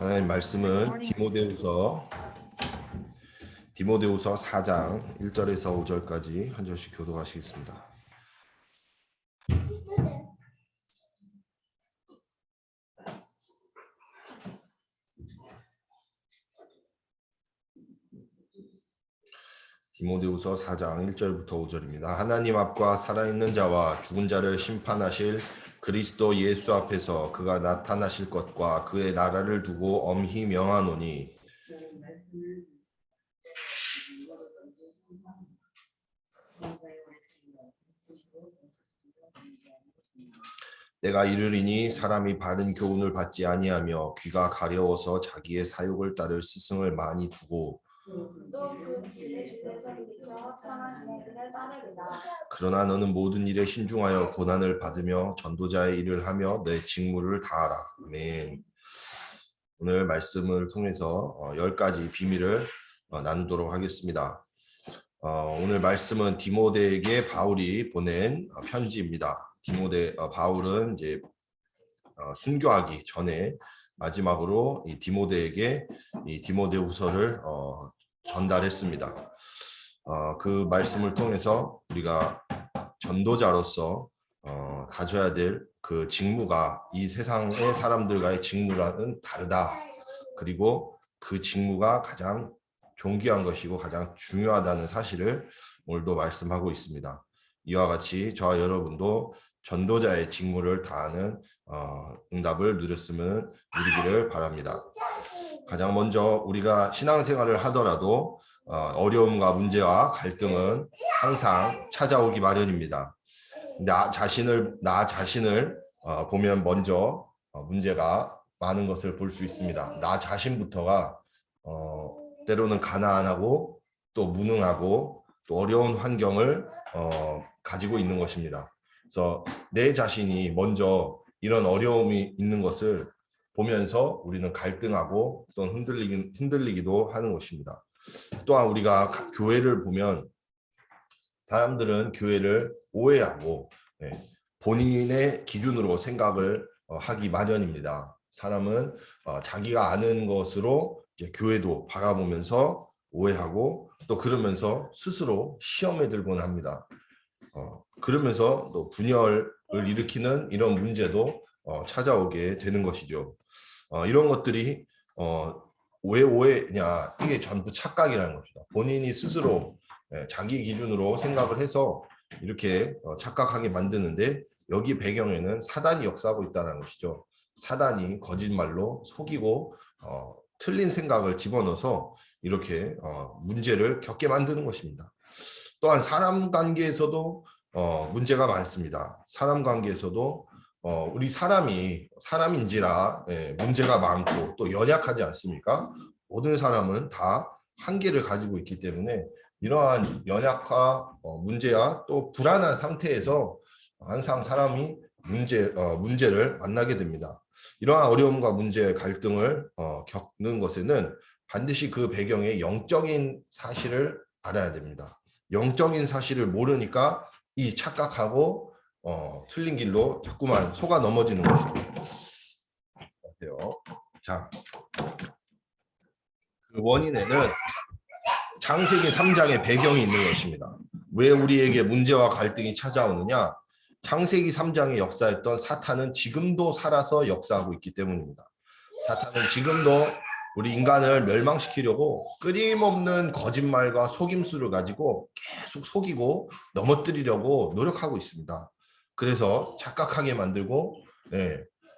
하나님 말씀은 디모데후서 4장 1절에서 5절까지 한 절씩 교독하시겠습니다. 디모데후서 4장 1절부터 5절입니다. 하나님 앞과 살아있는 자와 죽은 자를 심판하실 그리스도 예수 앞에서 그가 나타나실 것과 그의 나라를 두고 엄히 명하노니 내가 이르리니 사람이 바른 교훈을 받지 아니하며 귀가 가려워서 자기의 사욕을 따를 스승을 많이 두고 또 그 길을 줄에서 비켜 합당하신 그를 따르리라. 그러나 너는 모든 일에 신중하여 고난을 받으며 전도자의 일을 하며 내 직무를 다하라. 아멘. 오늘 말씀을 통해서 10가지 비밀을 나누도록 하겠습니다. 오늘 말씀은 디모데에게 바울이 보낸 편지입니다. 바울은 이제 순교하기 전에 마지막으로 이 디모데에게 이 디모데후서를 전달했습니다. 그 말씀을 통해서 우리가 전도자로서 가져야 될 그 직무가 이 세상의 사람들과의 직무와는 다르다. 그리고 그 직무가 가장 존귀한 것이고 가장 중요하다는 사실을 오늘도 말씀하고 있습니다. 이와 같이 저와 여러분도 전도자의 직무를 다하는 응답을 누리기를 바랍니다. 가장 먼저 우리가 신앙생활을 하더라도 어려움과 문제와 갈등은 항상 찾아오기 마련입니다. 나 자신을 보면 먼저 문제가 많은 것을 볼 수 있습니다. 나 자신부터가 때로는 가난하고 또 무능하고 또 어려운 환경을 가지고 있는 것입니다. 그래서 내 자신이 먼저 이런 어려움이 있는 것을 보면서 우리는 갈등하고 또 흔들리기도 하는 것입니다. 또한 우리가 교회를 보면 사람들은 교회를 오해하고 본인의 기준으로 생각을 하기 마련입니다. 사람은 자기가 아는 것으로 이제 교회도 바라보면서 오해하고 또 그러면서 스스로 시험에 들곤 합니다. 그러면서 또 분열을 일으키는 이런 문제도 찾아오게 되는 것이죠. 이런 것들이 왜 오해냐, 이게 전부 착각이라는 것이다. 본인이 스스로 자기 기준으로 생각을 해서 이렇게 착각하게 만드는데 여기 배경에는 사단이 역사하고 있다는 것이죠. 사단이 거짓말로 속이고 틀린 생각을 집어넣어서 이렇게 문제를 겪게 만드는 것입니다. 또한 사람 관계에서도 문제가 많습니다. 사람 관계에서도 우리 사람인지라 문제가 많고 또 연약하지 않습니까? 모든 사람은 다 한계를 가지고 있기 때문에 이러한 연약과 문제와 또 불안한 상태에서 항상 사람이 문제를 만나게 됩니다. 이러한 어려움과 문제, 갈등을 겪는 것에는 반드시 그 배경에 영적인 사실을 알아야 됩니다. 영적인 사실을 모르니까 이 착각하고 틀린 길로 자꾸만 속아 넘어지는 것입니다. 자, 그 원인에는 창세기 3장의 배경이 있는 것입니다. 왜 우리에게 문제와 갈등이 찾아오느냐? 창세기 3장에 역사했던 사탄은 지금도 살아서 역사하고 있기 때문입니다. 사탄은 지금도 우리 인간을 멸망시키려고 끊임없는 거짓말과 속임수를 가지고 계속 속이고 넘어뜨리려고 노력하고 있습니다. 그래서 착각하게 만들고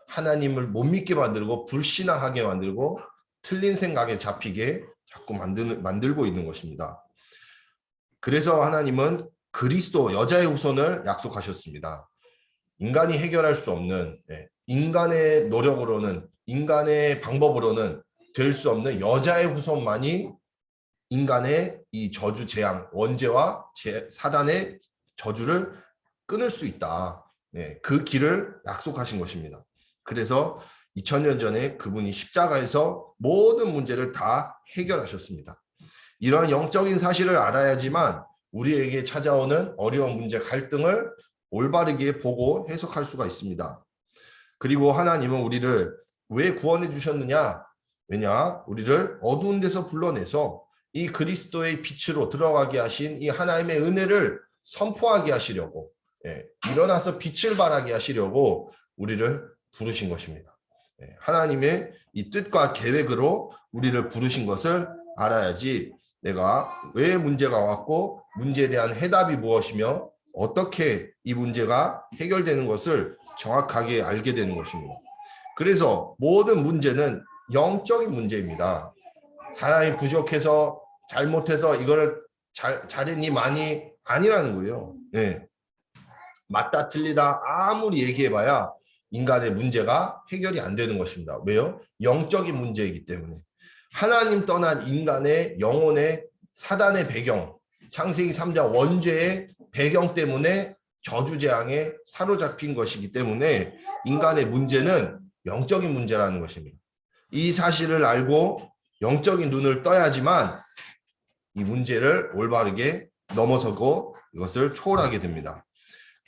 하나님을 못 믿게 만들고 불신앙하게 만들고 틀린 생각에 잡히게 자꾸 만들고 있는 것입니다. 그래서 하나님은 그리스도 여자의 후손을 약속하셨습니다. 인간이 해결할 수 없는 인간의 노력으로는 인간의 방법으로는 될 수 없는 여자의 후손만이 인간의 이 저주 재앙 원죄와 사단의 저주를 끊을 수 있다. 그 길을 약속하신 것입니다. 그래서 2000년 전에 그분이 십자가에서 모든 문제를 다 해결하셨습니다. 이러한 영적인 사실을 알아야지만 우리에게 찾아오는 어려운 문제, 갈등을 올바르게 보고 해석할 수가 있습니다. 그리고 하나님은 우리를 왜 구원해 주셨느냐? 왜냐? 우리를 어두운 데서 불러내서 이 그리스도의 빛으로 들어가게 하신 이 하나님의 은혜를 선포하게 하시려고, 일어나서 빛을 발하게 하시려고 우리를 부르신 것입니다. 하나님의 이 뜻과 계획으로 우리를 부르신 것을 알아야지 내가 왜 문제가 왔고 문제에 대한 해답이 무엇이며 어떻게 이 문제가 해결되는 것을 정확하게 알게 되는 것입니다. 그래서 모든 문제는 영적인 문제입니다. 사람이 부족해서 잘못해서 이거를 잘했니 많이 아니라는 거예요. 맞다 틀리다 아무리 얘기해봐야 인간의 문제가 해결이 안 되는 것입니다. 왜요? 영적인 문제이기 때문에. 하나님 떠난 인간의 영혼의 사단의 배경, 창세기 3장 원죄의 배경 때문에 저주재앙에 사로잡힌 것이기 때문에 인간의 문제는 영적인 문제라는 것입니다. 이 사실을 알고 영적인 눈을 떠야지만 이 문제를 올바르게 넘어서고 이것을 초월하게 됩니다.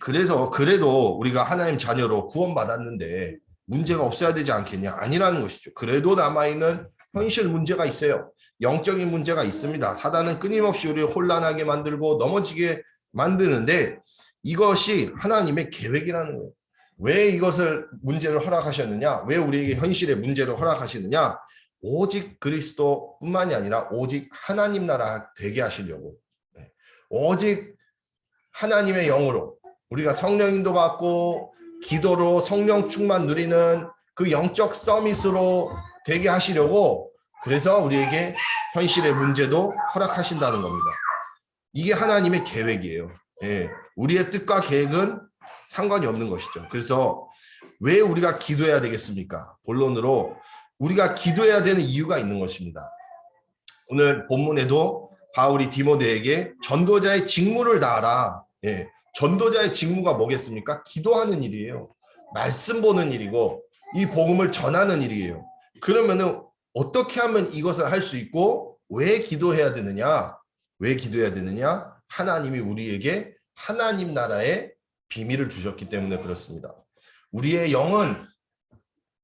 그래서 그래도 우리가 하나님 자녀로 구원받았는데 문제가 없어야 되지 않겠냐? 아니라는 것이죠. 그래도 남아있는 현실 문제가 있어요. 영적인 문제가 있습니다. 사단은 끊임없이 우리를 혼란하게 만들고 넘어지게 만드는데 이것이 하나님의 계획이라는 거예요. 왜 이것을 문제를 허락하셨느냐? 왜 우리에게 현실의 문제를 허락하시느냐? 오직 그리스도뿐만이 아니라 오직 하나님 나라 되게 하시려고. 오직 하나님의 영으로 우리가 성령인도 받고 기도로 성령 충만 누리는 그 영적 서밋으로 되게 하시려고 그래서 우리에게 현실의 문제도 허락하신다는 겁니다. 이게 하나님의 계획이에요. 우리의 뜻과 계획은 상관이 없는 것이죠. 그래서 왜 우리가 기도해야 되겠습니까? 본론으로 우리가 기도해야 되는 이유가 있는 것입니다. 오늘 본문에도 바울이 디모데에게 전도자의 직무를 다하라. 전도자의 직무가 뭐겠습니까? 기도하는 일이에요. 말씀 보는 일이고 이 복음을 전하는 일이에요. 그러면은 어떻게 하면 이것을 할 수 있고 왜 기도해야 되느냐? 왜 기도해야 되느냐? 하나님이 우리에게 하나님 나라의 비밀을 주셨기 때문에 그렇습니다. 우리의 영은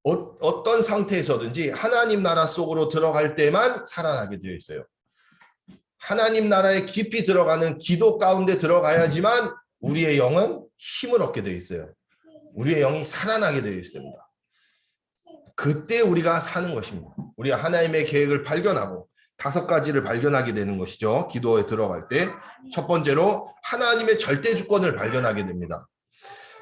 어떤 상태에서든지 하나님 나라 속으로 들어갈 때만 살아나게 되어 있어요. 하나님 나라에 깊이 들어가는 기도 가운데 들어가야지만 우리의 영은 힘을 얻게 되어 있어요. 우리의 영이 살아나게 되어 있습니다. 그때 우리가 사는 것입니다. 우리가 하나님의 계획을 발견하고 5가지를 발견하게 되는 것이죠. 기도에 들어갈 때 첫 번째로 하나님의 절대 주권을 발견하게 됩니다.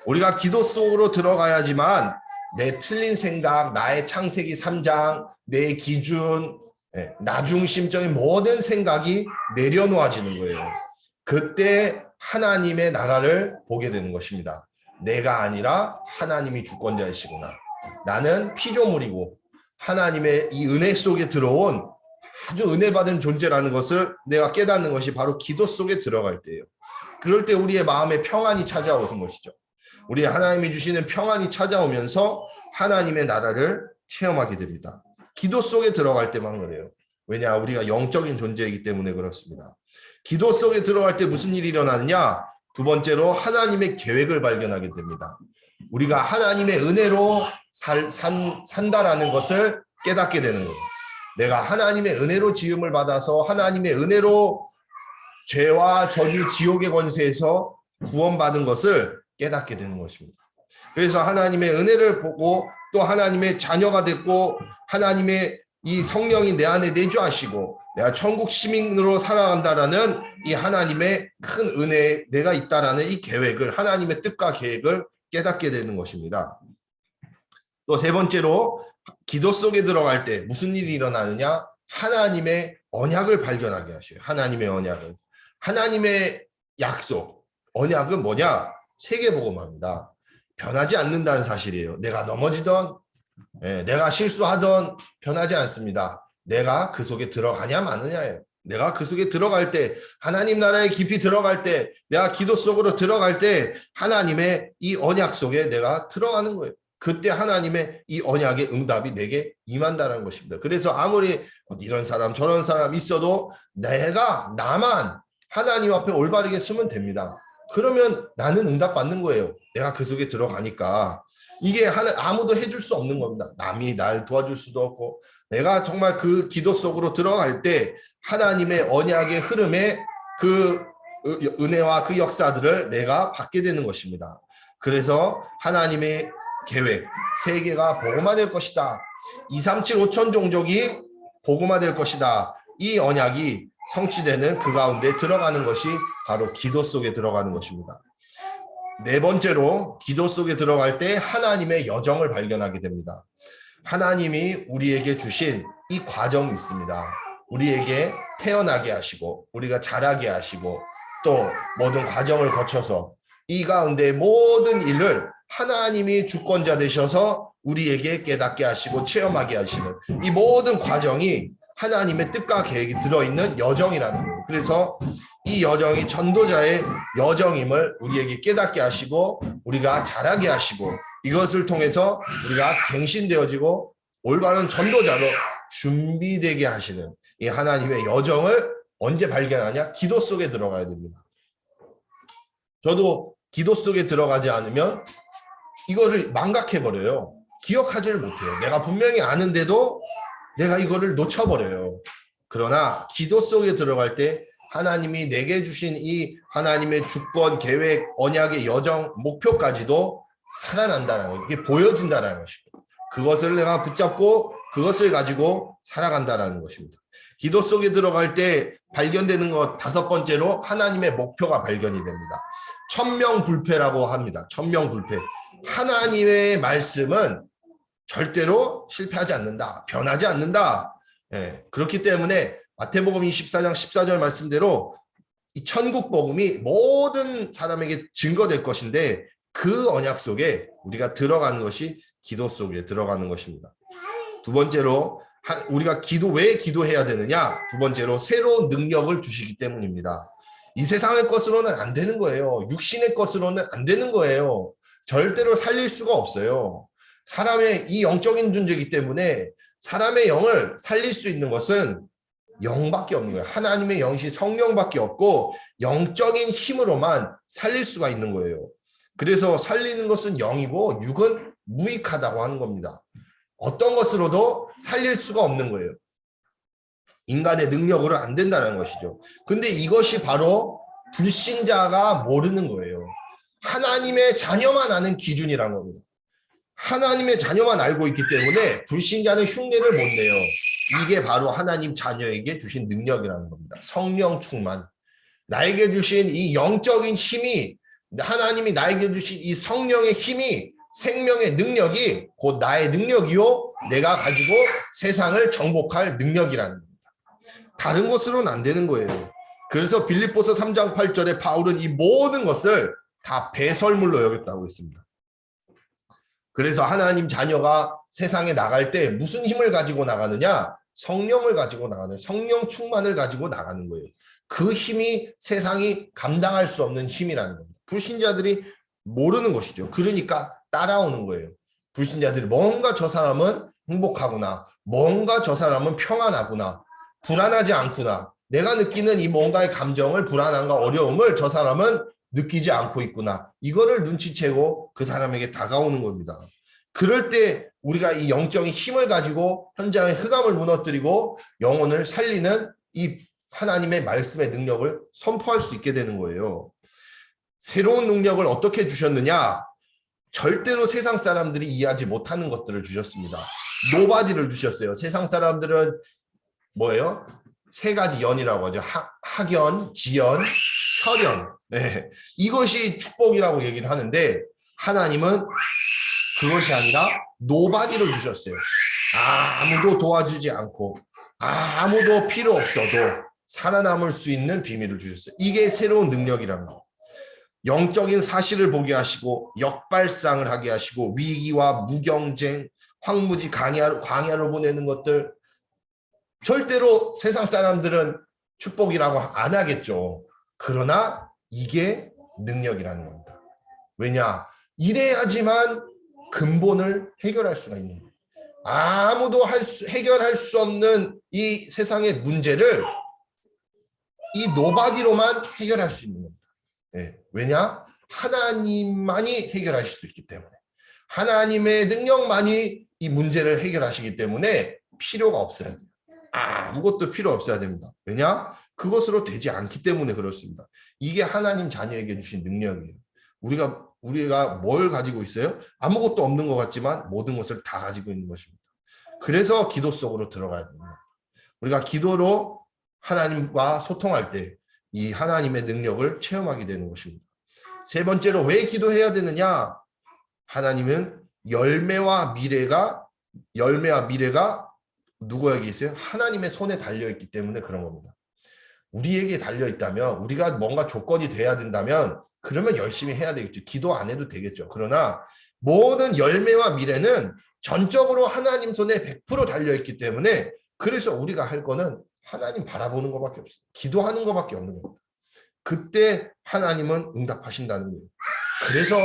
우리가 기도 속으로 들어가야지만 내 틀린 생각, 나의 창세기 3장, 내 기준, 나 중심적인 모든 생각이 내려놓아지는 거예요. 그때 하나님의 나라를 보게 되는 것입니다. 내가 아니라 하나님이 주권자이시구나. 나는 피조물이고 하나님의 이 은혜 속에 들어온 아주 은혜 받은 존재라는 것을 내가 깨닫는 것이 바로 기도 속에 들어갈 때예요. 그럴 때 우리의 마음에 평안이 찾아오는 것이죠. 우리 하나님이 주시는 평안이 찾아오면서 하나님의 나라를 체험하게 됩니다. 기도 속에 들어갈 때만 그래요. 왜냐? 우리가 영적인 존재이기 때문에 그렇습니다. 기도 속에 들어갈 때 무슨 일이 일어나느냐? 두 번째로 하나님의 계획을 발견하게 됩니다. 우리가 하나님의 은혜로 산다라는 것을 깨닫게 되는 거예요. 내가 하나님의 은혜로 지음을 받아서 하나님의 은혜로 죄와 저주 지옥의 권세에서 구원받은 것을 깨닫게 되는 것입니다. 그래서 하나님의 은혜를 보고 또 하나님의 자녀가 됐고 하나님의 이 성령이 내 안에 내주하시고 내가 천국 시민으로 살아간다라는 이 하나님의 큰 은혜에 내가 있다라는 이 계획을 하나님의 뜻과 계획을 깨닫게 되는 것입니다. 또 세 번째로 기도 속에 들어갈 때 무슨 일이 일어나느냐? 하나님의 언약을 발견하게 하셔요. 하나님의 언약을. 하나님의 약속. 언약은 뭐냐? 세계복음화입니다. 변하지 않는다는 사실이에요. 내가 넘어지던 내가 실수하던 변하지 않습니다. 내가 그 속에 들어가냐 마느냐예요. 내가 그 속에 들어갈 때 하나님 나라에 깊이 들어갈 때 내가 기도 속으로 들어갈 때 하나님의 이 언약 속에 내가 들어가는 거예요. 그때 하나님의 이 언약의 응답이 내게 임한다는 것입니다. 그래서 아무리 이런 사람 저런 사람 있어도 나만 하나님 앞에 올바르게 서면 됩니다. 그러면 나는 응답받는 거예요. 내가 그 속에 들어가니까. 이게 아무도 해줄 수 없는 겁니다. 남이 날 도와줄 수도 없고 내가 정말 그 기도 속으로 들어갈 때 하나님의 언약의 흐름에 그 은혜와 그 역사들을 내가 받게 되는 것입니다. 그래서 하나님의 계획, 세계가 복음화될 것이다. 237 5천 종족이 복음화될 것이다. 이 언약이 성취되는 그 가운데 들어가는 것이 바로 기도 속에 들어가는 것입니다. 네 번째로 기도 속에 들어갈 때 하나님의 여정을 발견하게 됩니다. 하나님이 우리에게 주신 이 과정이 있습니다. 우리에게 태어나게 하시고 우리가 자라게 하시고 또 모든 과정을 거쳐서 이 가운데 모든 일을 하나님이 주권자 되셔서 우리에게 깨닫게 하시고 체험하게 하시는 이 모든 과정이 하나님의 뜻과 계획이 들어있는 여정이라는 거예요. 그래서 이 여정이 전도자의 여정임을 우리에게 깨닫게 하시고 우리가 자라게 하시고 이것을 통해서 우리가 갱신되어지고 올바른 전도자로 준비되게 하시는 이 하나님의 여정을 언제 발견하냐? 기도 속에 들어가야 됩니다. 저도 기도 속에 들어가지 않으면 이거를 망각해버려요. 기억하지를 못해요. 내가 분명히 아는데도 내가 이거를 놓쳐버려요. 그러나 기도 속에 들어갈 때 하나님이 내게 주신 이 하나님의 주권, 계획, 언약의 여정, 목표까지도 살아난다는 거, 이게 보여진다는 것입니다. 그것을 내가 붙잡고 그것을 가지고 살아간다는 것입니다. 기도 속에 들어갈 때 발견되는 것 다섯 번째로 하나님의 목표가 발견이 됩니다. 천명불패라고 합니다. 천명불패. 하나님의 말씀은 절대로 실패하지 않는다. 변하지 않는다. 예, 그렇기 때문에 마태복음 24장 14절 말씀대로 이 천국 복음이 모든 사람에게 증거될 것인데 그 언약 속에 우리가 들어가는 것이 기도 속에 들어가는 것입니다. 두 번째로 우리가 왜 기도해야 되느냐? 두 번째로 새로운 능력을 주시기 때문입니다. 이 세상의 것으로는 안 되는 거예요. 육신의 것으로는 안 되는 거예요. 절대로 살릴 수가 없어요. 사람의 이 영적인 존재이기 때문에 사람의 영을 살릴 수 있는 것은 영밖에 없는 거예요. 하나님의 영이신 성령밖에 없고 영적인 힘으로만 살릴 수가 있는 거예요. 그래서 살리는 것은 영이고 육은 무익하다고 하는 겁니다. 어떤 것으로도 살릴 수가 없는 거예요. 인간의 능력으로 안 된다는 것이죠. 근데 이것이 바로 불신자가 모르는 거예요. 하나님의 자녀만 아는 기준이라는 겁니다. 하나님의 자녀만 알고 있기 때문에 불신자는 흉내를 못 내요. 이게 바로 하나님 자녀에게 주신 능력이라는 겁니다. 성령 충만. 나에게 주신 이 영적인 힘이, 하나님이 나에게 주신 이 성령의 힘이, 생명의 능력이 곧 나의 능력이요 내가 가지고 세상을 정복할 능력이라는 겁니다. 다른 것으로는 안 되는 거예요. 그래서 빌립보서 3장 8절에 바울은 이 모든 것을 다 배설물로 여겼다고 했습니다. 그래서 하나님 자녀가 세상에 나갈 때 무슨 힘을 가지고 나가느냐? 성령을 가지고 나가는, 성령 충만을 가지고 나가는 거예요. 그 힘이 세상이 감당할 수 없는 힘이라는 겁니다. 불신자들이 모르는 것이죠. 그러니까 따라오는 거예요. 불신자들이 뭔가 저 사람은 행복하구나, 뭔가 저 사람은 평안하구나, 불안하지 않구나, 내가 느끼는 이 뭔가의 감정을, 불안함과 어려움을 저 사람은 느끼지 않고 있구나, 이거를 눈치채고 그 사람에게 다가오는 겁니다. 그럴 때 우리가 이 영적인 힘을 가지고 현장의 흑암을 무너뜨리고 영혼을 살리는 이 하나님의 말씀의 능력을 선포할 수 있게 되는 거예요. 새로운 능력을 어떻게 주셨느냐? 절대로 세상 사람들이 이해하지 못하는 것들을 주셨습니다. 노바디를 주셨어요. 세상 사람들은 뭐예요? 세 가지 연이라고 하죠. 학연, 지연, 혈연. 네. 이것이 축복이라고 얘기를 하는데 하나님은 그것이 아니라 노바디를 주셨어요. 아무도 도와주지 않고 아무도 필요 없어도 살아남을 수 있는 비밀을 주셨어요. 이게 새로운 능력이라는 거. 영적인 사실을 보게 하시고 역발상을 하게 하시고 위기와 무경쟁, 황무지 광야로 보내는 것들, 절대로 세상 사람들은 축복이라고 안 하겠죠. 그러나 이게 능력이라는 겁니다. 왜냐? 이래야지만 근본을 해결할 수가 있는 거예요. 아무도 해결할 수 없는 이 세상의 문제를 이 노바디로만 해결할 수 있는 겁니다. 네. 왜냐? 하나님만이 해결하실 수 있기 때문에. 하나님의 능력만이 이 문제를 해결하시기 때문에 필요가 없어야 돼요. 아무것도 필요 없어야 됩니다. 왜냐? 그것으로 되지 않기 때문에 그렇습니다. 이게 하나님 자녀에게 주신 능력이에요. 우리가 뭘 가지고 있어요? 아무것도 없는 것 같지만 모든 것을 다 가지고 있는 것입니다. 그래서 기도 속으로 들어가야 됩니다. 우리가 기도로 하나님과 소통할 때 이 하나님의 능력을 체험하게 되는 것입니다. 세 번째로 왜 기도해야 되느냐? 하나님은 열매와 미래가 누구에게 있어요? 하나님의 손에 달려있기 때문에 그런 겁니다. 우리에게 달려있다면, 우리가 뭔가 조건이 돼야 된다면 그러면 열심히 해야 되겠죠. 기도 안 해도 되겠죠. 그러나 모든 열매와 미래는 전적으로 하나님 손에 100% 달려있기 때문에 그래서 우리가 할 거는 하나님 바라보는 것밖에 없어요. 기도하는 것밖에 없는 겁니다. 그때 하나님은 응답하신다는 거예요. 그래서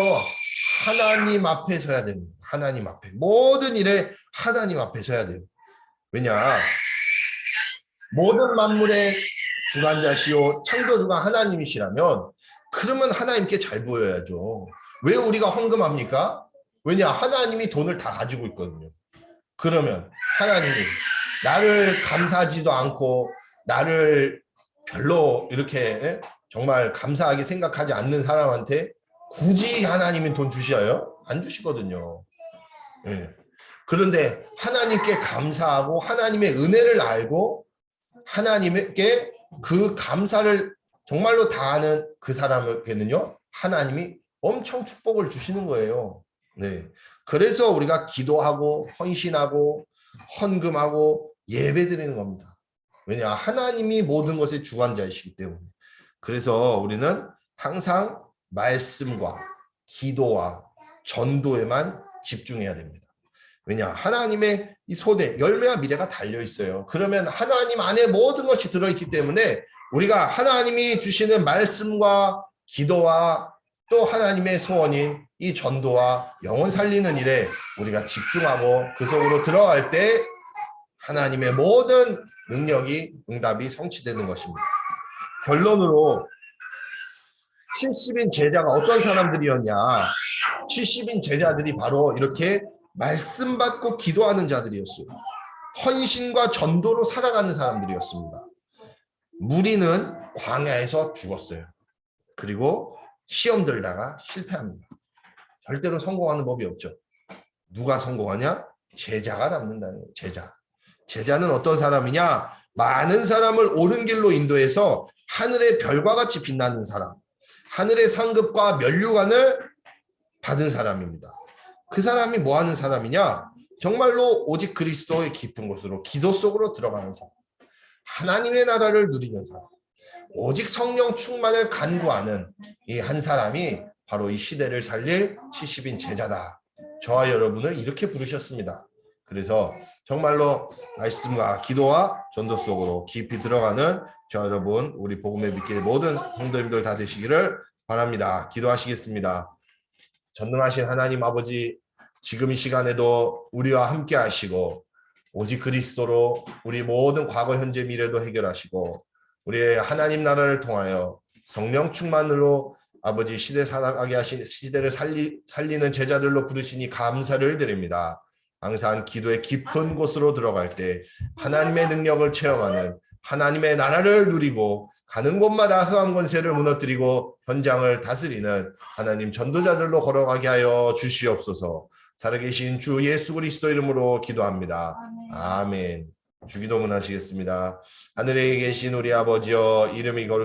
하나님 앞에 서야 됩니다. 하나님 앞에. 모든 일에 하나님 앞에 서야 돼요. 왜냐? 모든 만물의 주관자시오 창조주가 하나님이시라면 그러면 하나님께 잘 보여야죠. 왜 우리가 헌금합니까? 왜냐? 하나님이 돈을 다 가지고 있거든요. 그러면 하나님이 나를 감사하지도 않고 나를 별로 이렇게 정말 감사하게 생각하지 않는 사람한테 굳이 하나님이 돈 주셔요? 안 주시거든요. 그런데 하나님께 감사하고 하나님의 은혜를 알고 하나님께 그 감사를 정말로 다하는 그 사람에게는요, 하나님이 엄청 축복을 주시는 거예요. 그래서 우리가 기도하고 헌신하고 헌금하고 예배드리는 겁니다. 왜냐? 하나님이 모든 것의 주관자이시기 때문에. 그래서 우리는 항상 말씀과 기도와 전도에만 집중해야 됩니다. 왜냐? 하나님의 이 손에 열매와 미래가 달려 있어요. 그러면 하나님 안에 모든 것이 들어있기 때문에 우리가 하나님이 주시는 말씀과 기도와 또 하나님의 소원인 이 전도와 영혼 살리는 일에 우리가 집중하고 그 속으로 들어갈 때 하나님의 모든 능력이 응답이 성취되는 것입니다. 결론으로 70인 제자가 어떤 사람들이었냐? 70인 제자들이 바로 이렇게 말씀 받고 기도하는 자들이었어요. 헌신과 전도로 살아가는 사람들이었습니다. 무리는 광야에서 죽었어요. 그리고 시험 들다가 실패합니다. 절대로 성공하는 법이 없죠. 누가 성공하냐? 제자가 남는다는 거예요. 제자는 어떤 사람이냐? 많은 사람을 옳은 길로 인도해서 하늘의 별과 같이 빛나는 사람, 하늘의 상급과 면류관을 받은 사람입니다. 그 사람이 뭐 하는 사람이냐? 정말로 오직 그리스도의 깊은 곳으로 기도 속으로 들어가는 사람, 하나님의 나라를 누리는 사람, 오직 성령 충만을 간구하는 이 한 사람이 바로 이 시대를 살릴 70인 제자다. 저와 여러분을 이렇게 부르셨습니다. 그래서 정말로 말씀과 기도와 전도 속으로 깊이 들어가는 저와 여러분, 우리 복음의 믿기의 모든 성도님들 다 되시기를 바랍니다. 기도하시겠습니다. 전능하신 하나님 아버지, 지금 이 시간에도 우리와 함께 하시고 오직 그리스도로 우리 모든 과거, 현재, 미래도 해결하시고 우리의 하나님 나라를 통하여 성령 충만으로 아버지 시대 살아가게 하신 시대를 살리는 제자들로 부르시니 감사를 드립니다. 항상 기도의 깊은 곳으로 들어갈 때 하나님의 능력을 체험하는 하나님의 나라를 누리고 가는 곳마다 흑암 권세를 무너뜨리고 현장을 다스리는 하나님 전도자들로 걸어가게 하여 주시옵소서. 살아계신 주 예수 그리스도 이름으로 기도합니다. 아멘. 주기도문 하시겠습니다. 하늘에 계신 우리 아버지여, 이름이 거룩